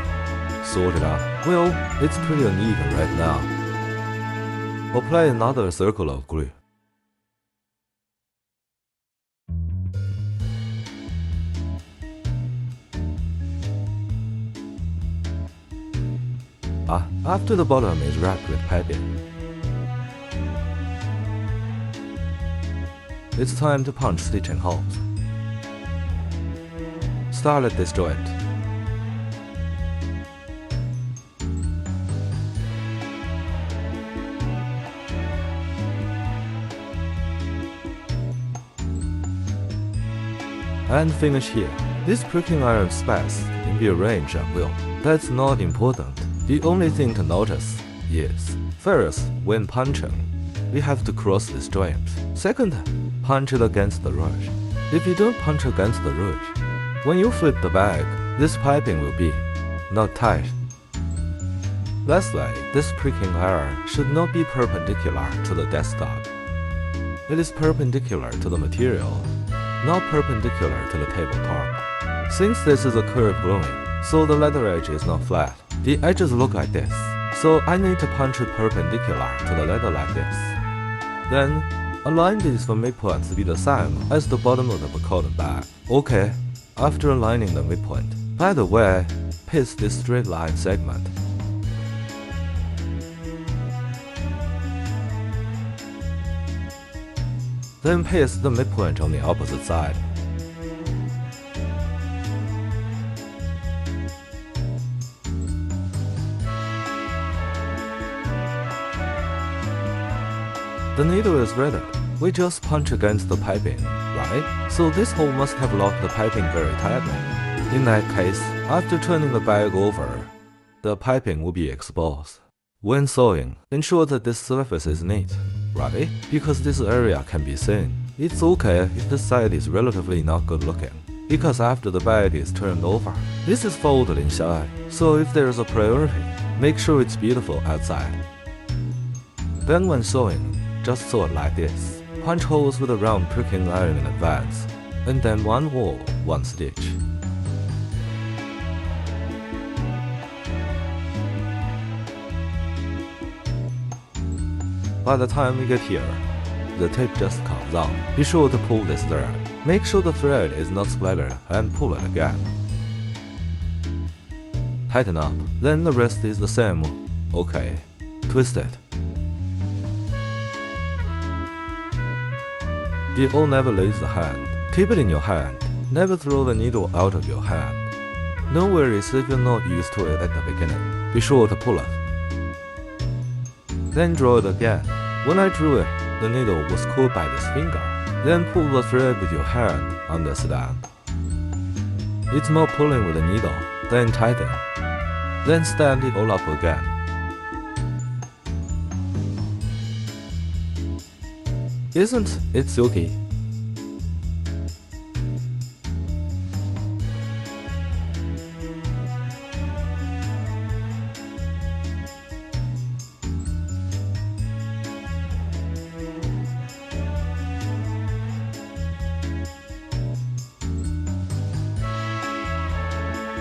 sort it out. Well, it's pretty uneven right now. Apply another circle of glue. After the bottom is wrapped with piping, it's time to punch stitching holes. Start at this joint. And finish here. This pricking iron space can be arranged at will. That's not important. The only thing to notice is, first, when punching, we have to cross this joint. Second, punch it against the ridge. If you don't punch against the ridge, when you flip the bag, this piping will be not tight. Lastly, this pricking iron should not be perpendicular to the desktop. It is perpendicular to the material, not perpendicular to the tabletop. Since this is a curved gluing, so the leather edge is not flat. The edges look like this, so I need to punch it perpendicular to the leather like this. Then, align these for midpoints to be the same as the bottom of the cotton bag. Okay, after aligning the midpoint, by the way, paste this straight line segment. Then paste the midpoint on the opposite side. The needle is ready. We just punch against the piping, right? So this hole must have locked the piping very tightly. In that case, after turning the bag over, the piping will be exposed. When sewing, ensure that this surface is neat, right? Because this area can be seen. It's okay if the side is relatively not good looking. because after the bed is turned over, this is folded inside, so if there's a priority, make sure it's beautiful outside. Then when sewing, just sew it like this. Punch holes with a round pricking iron in advance, and then one wall, one stitch. By the time we get here, the tape just comes out. Be sure to pull this thread. Make sure the thread is not splattered and pull it again. Tighten up, then the rest is the same. Okay, twist it. People never lose the hand. Keep it in your hand. Never throw the needle out of your hand. No worries if you're not used to it at the beginning. Be sure to pull it. Then draw it again. When I drew it, the needle was caught by this finger. Then pull the thread with your hand, understand? It's more pulling with the needle, then tighten. Then stand it all up again. Isn't it silky?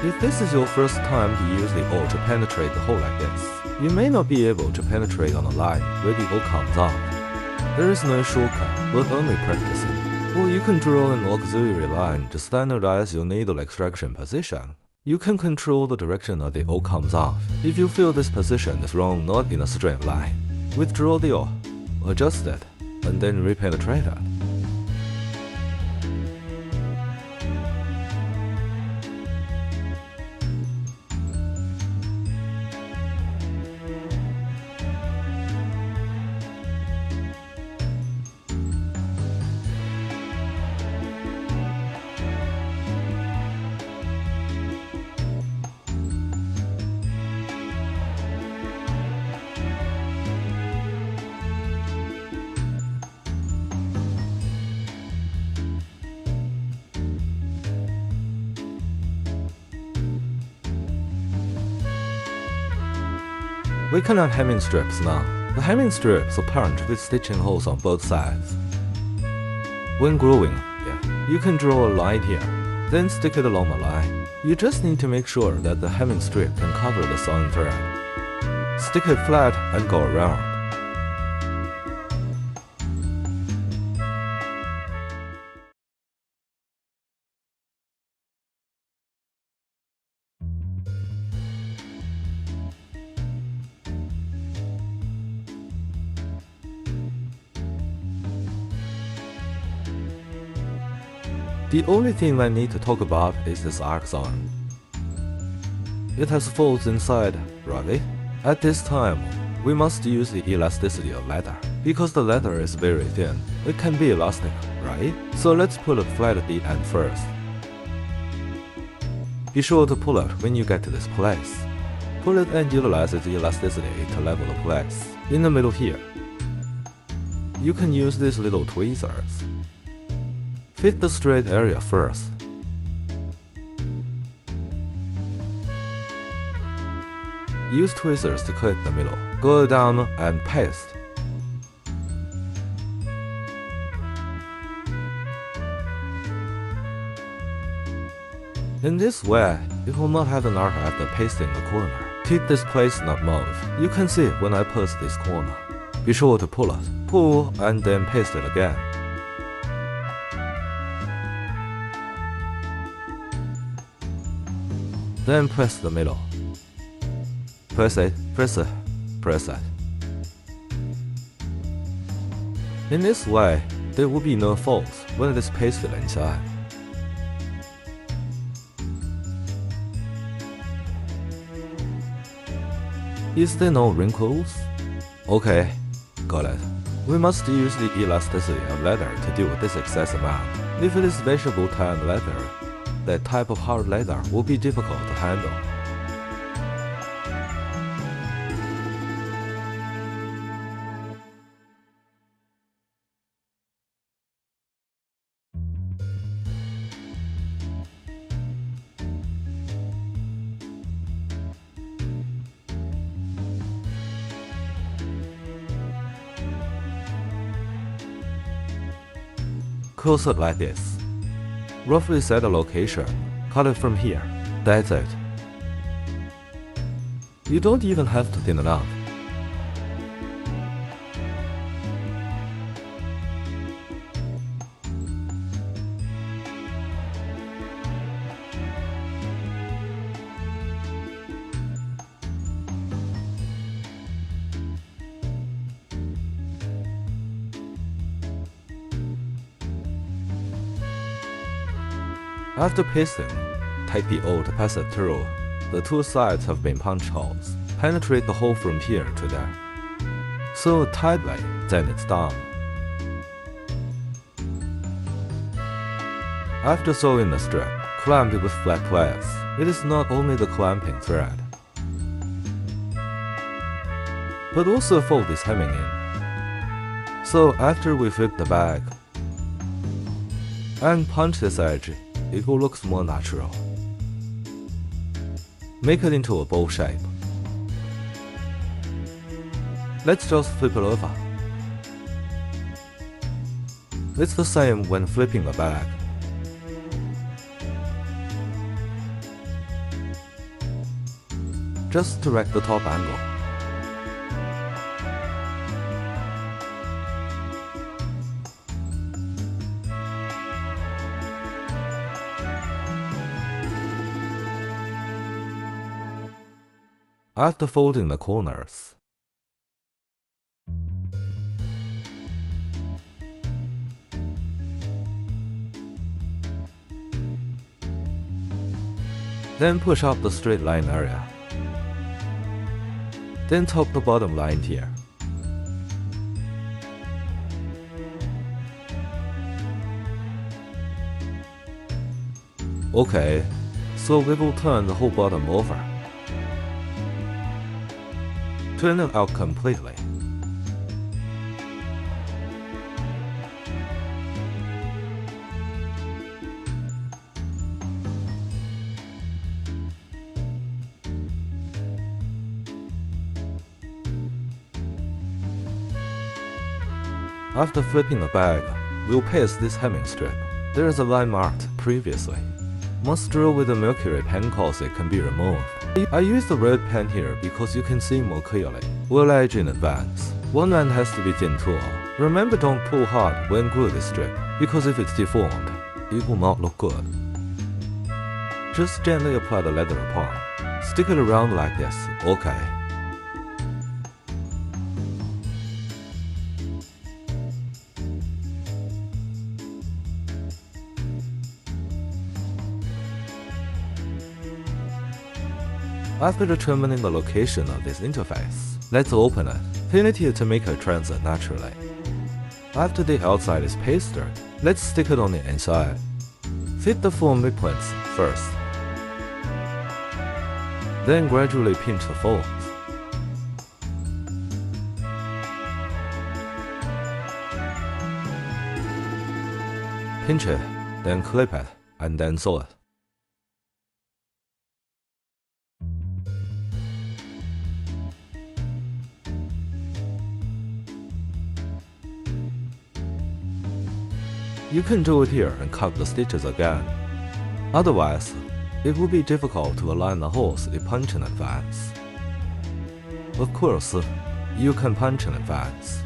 If this is your first time to use the awl to penetrate the hole like this, you may not be able to penetrate on a line where the awl comes out. There is no shortcut, but only practicing. Or you can draw an auxiliary line to standardize your needle extraction position. You can control the direction of the awl comes off. If you feel this position is wrong, not in a straight line, withdraw the awl, adjust it, and then repenetrate it. We can add hemming strips now. The hemming strips are punched with stitching holes on both sides. When gluing, you can draw a line here, then stick it along the line. You just need to make sure that the hemming strip can cover the sewn thread. Stick it flat and go around. The only thing I need to talk about is this arc sewn. It has folds inside, right? At this time, we must use the elasticity of leather. Because the leather is very thin, it can be elastic, right? So let's pull it flat at the end first. Be sure to pull it when you get to this place. Pull it and utilize its elasticity to level the place. In the middle here, you can use these little tweezers. Fit the straight area first. Use tweezers to cut the middle. Go down and paste. In this way, it will not have an arc after pasting the corner. Keep this place not move. You can see it when I post this corner. Be sure to pull it. Pull and then paste it again. Then press the middle. Press it, press it, press it. In this way, there will be no folds when it is pasted inside. Is there no wrinkles? Okay, got it. We must use the elasticity of leather to deal with this excess amount. If it is vegetable tanned leather, that type of hard leather will be difficult to handle. Close it like this. Roughly set a location, cut it from here. That's it. You don't even have to thin it out. After pasting, take the old passet through. The two sides have been punch holes. Penetrate the hole from here to there. Sew it tightly, then it's done. After sewing the strip, clamp it with flat plates. It is not only the clamping thread, but also fold this hemming in. So after we fit the bag and punch this edge, it will look more natural. Make it into a bow shape. Let's just flip it over. It's the same when flipping the bag. Just direct the top angle. After folding the corners, then push up the straight line area. Then top the bottom line here. Okay, so we will turn the whole bottom over. Turn it out completely. After flipping the bag, we'll paste this hemming strip. There is a line marked previously. Must drill with a mercury pen cause it can be removed. I use the red pen here because you can see more clearly. We'll edge in advance. One end has to be thin too. Remember, don't pull hard when glue this strip, because if it's deformed, it will not look good. Just gently apply the leather upon. Stick it around like this, okay. After determining the location of this interface, let's open it. Pin it here to make it transit naturally. After the outside is pasted, let's stick it on the inside. Fit the 4 midpoints first. Then gradually pinch the folds. Pinch it, then clip it, and then sew it. You can do it here and cut the stitches again. Otherwise, it will be difficult to align the holes if punch in advance. Of course, you can punch in advance.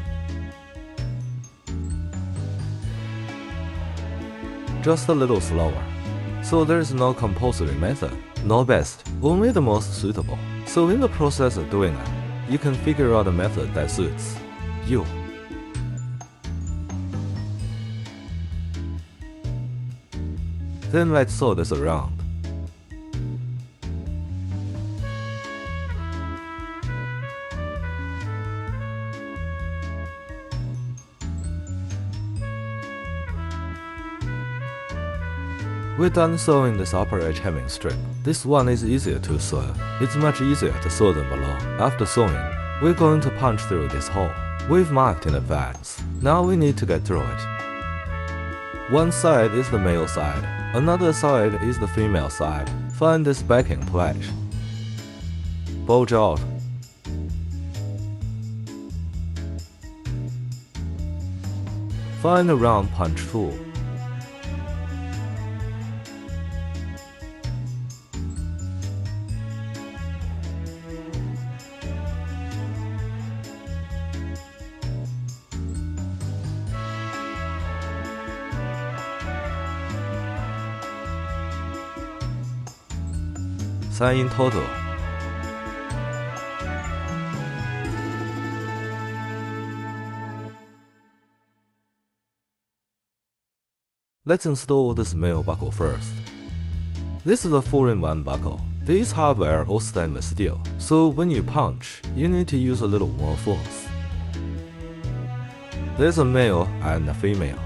Just a little slower. So there is no compulsory method, no best, only the most suitable. So in the process of doing it, you can figure out a method that suits you. Then let's sew this around. We're done sewing this upper edge hemming strip. This one is easier to sew. It's much easier to sew than below. After sewing, we're going to punch through this hole. We've marked in advance. Now we need to get through it. One side is the male side. Another side is the female side. Find this backing plate. Bulge out. Find a round punch tool. 3 in total. Let's install this male buckle first. This is a 4-in-1 buckle. These hardware all stainless steel, so when you punch, you need to use a little more force. There's a male and a female.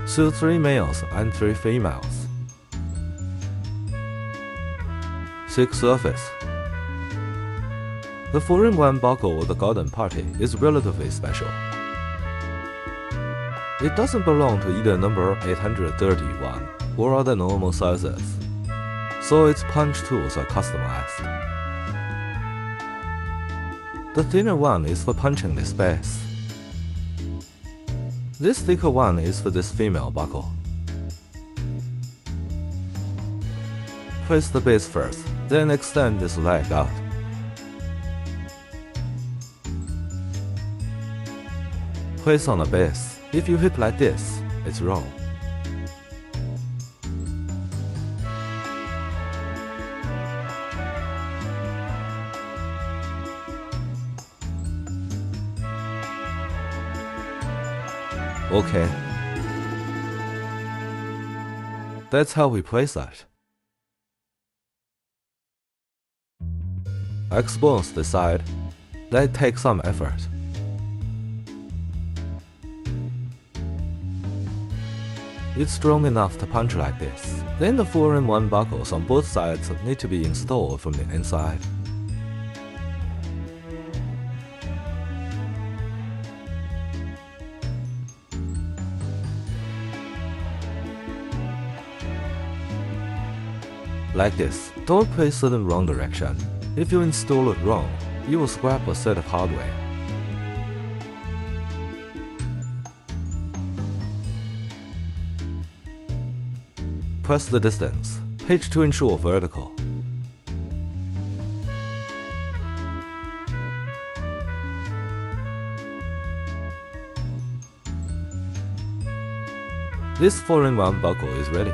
So 3 males and 3 females. 6 surface. The 4-in-1 buckle of the garden party is relatively special. It doesn't belong to either number 831 or other normal sizes, so its punch tools are customized. The thinner one is for punching the space. This thicker one is for this female buckle. Place the base first, then extend this leg out. Place on the base. If you hit like this, it's wrong. Okay. That's how we place that. Expose the side. That takes some effort. It's strong enough to punch like this. Then the 4-in-1 buckles on both sides need to be installed from the inside. Like this. Don't place it in wrong direction. If you install it wrong, you will scrap a set of hardware. Press the distance. Pitch to ensure vertical. This 4-in-1 buckle is ready.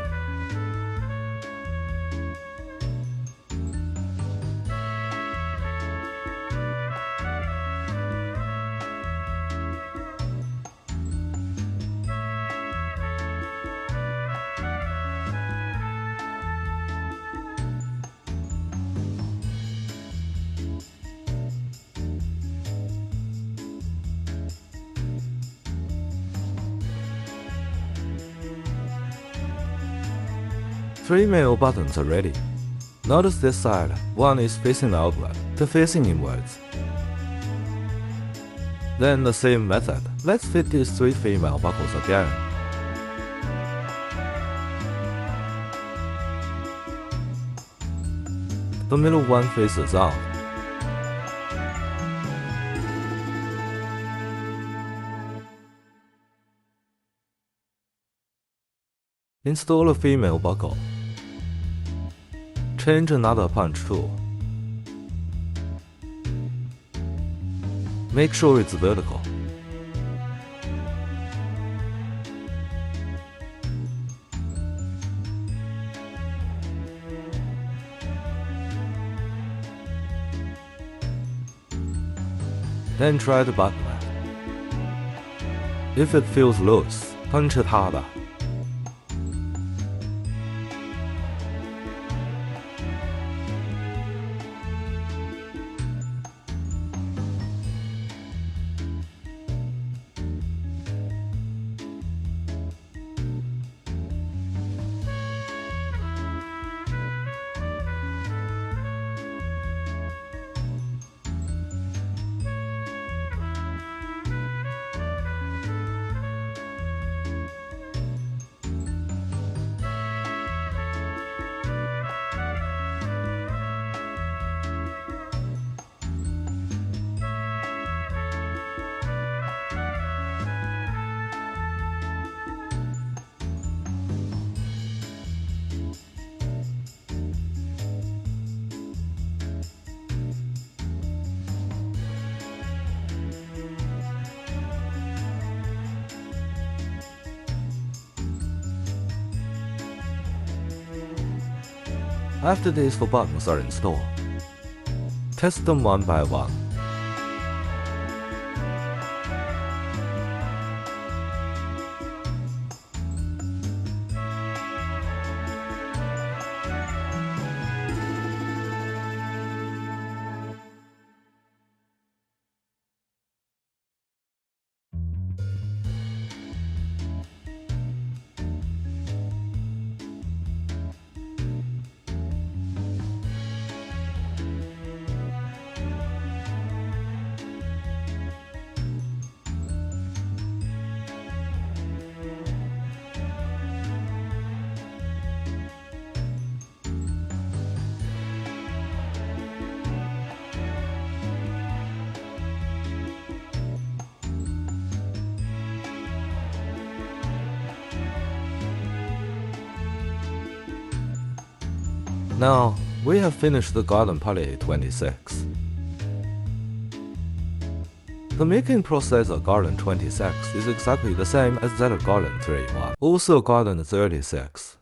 Three male buttons are ready. Notice this side, one is facing outward, the facing inwards. Then the same method, let's fit these 3 female buckles again. The middle one faces out. Install a female buckle. Change another punch tool. Make sure it's vertical. Then try the button. If it feels loose, punch it harder. After these 4 buttons are installed, test them one by one. Now, we have finished the garland party 26. The making process of garland 26 is exactly the same as that of garland 31, also garland 36.